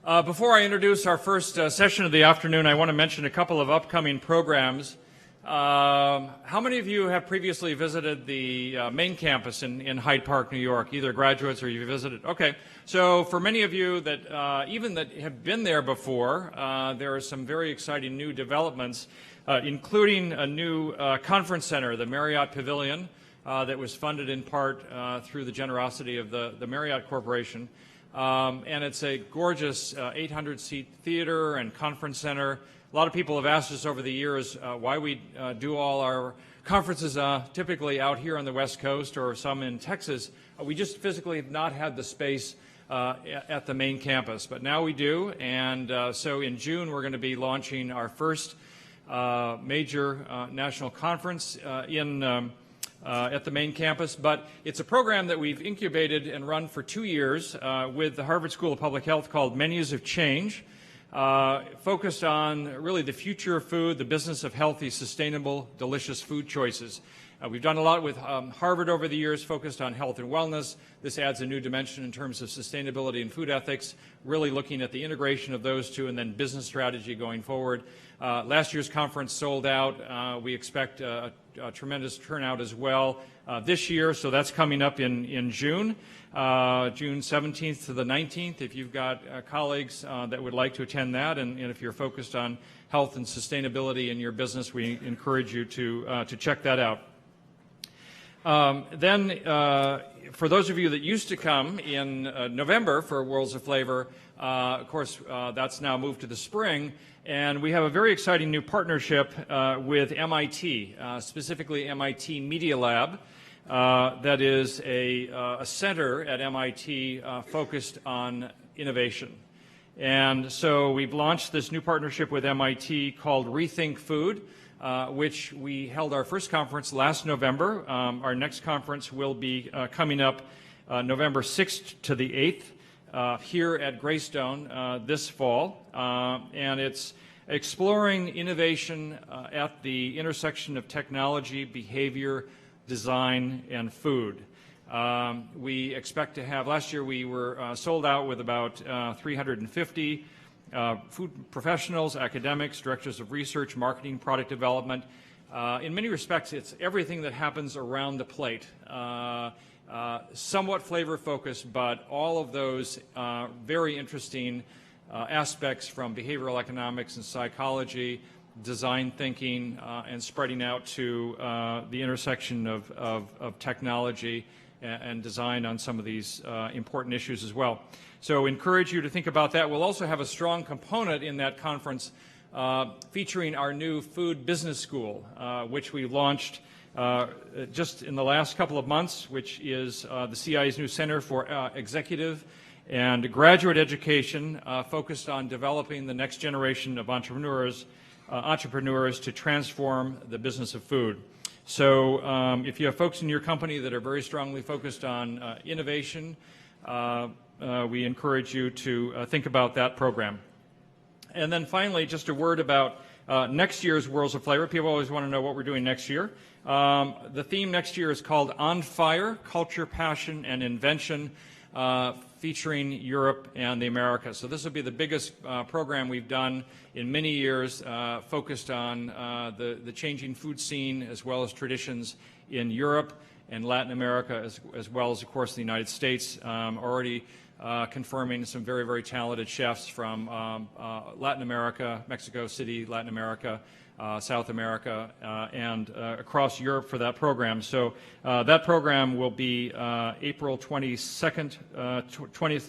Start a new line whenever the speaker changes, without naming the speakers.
Before I introduce our first session of the afternoon, I want to mention a couple of upcoming programs. How many of you have previously visited the main campus in Hyde Park, New York, either graduates or you visited? Okay, so for many of you that even that have been there before, there are some very exciting new developments, including a new conference center, the Marriott Pavilion, that was funded in part through the generosity of the Marriott Corporation. And it's a gorgeous 800-seat theater and conference center. A lot of people have asked us over the years why we do all our conferences typically out here on the West Coast or some in Texas. We just physically have not had the space at the main campus, but now we do. And so in June, we're going to be launching our first major national conference at the main campus, but it's a program that we've incubated and run for 2 years with the Harvard School of Public Health called Menus of Change, focused on really the future of food, the business of healthy, sustainable, delicious food choices. We've done a lot with Harvard over the years, focused on health and wellness. This adds a new dimension in terms of sustainability and food ethics, really looking at the integration of those two and then business strategy going forward. Last year's conference sold out. We expect a tremendous turnout as well this year, so that's coming up in June, June 17th to the 19th. If you've got colleagues that would like to attend that, and if you're focused on health and sustainability in your business, we encourage you to check that out. Then, for those of you that used to come in November for Worlds of Flavor, of course, that's now moved to the spring, and we have a very exciting new partnership with MIT, specifically MIT Media Lab, that is a center at MIT focused on innovation. And so we've launched this new partnership with MIT called Rethink Food, which we held our first conference last November. Our next conference will be coming up November 6th to the 8th here at Greystone this fall. And it's exploring innovation at the intersection of technology, behavior, design, and food. We expect to have, last year we were sold out with about 350 food professionals, academics, directors of research, marketing, product development. In many respects, it's everything that happens around the plate. Somewhat flavor-focused, but all of those very interesting aspects from behavioral economics and psychology, design thinking, and spreading out to the intersection of technology and design on some of these important issues as well. So encourage you to think about that. We'll also have a strong component in that conference featuring our new food business school, which we launched just in the last couple of months, which is the CIA's new Center for Executive and Graduate Education, focused on developing the next generation of entrepreneurs to transform the business of food. So if you have folks in your company that are very strongly focused on innovation, we encourage you to think about that program. And then finally, just a word about next year's Worlds of Flavor. People always want to know what we're doing next year. The theme next year is called On Fire, Culture, Passion, and Invention, featuring Europe and the Americas. So this will be the biggest program we've done in many years, focused on the changing food scene as well as traditions in Europe and Latin America, as well as, of course, the United States. Already confirming some very, very talented chefs from Latin America, Mexico City, Latin America, South America, and across Europe for that program. So that program will be April 22nd, 20th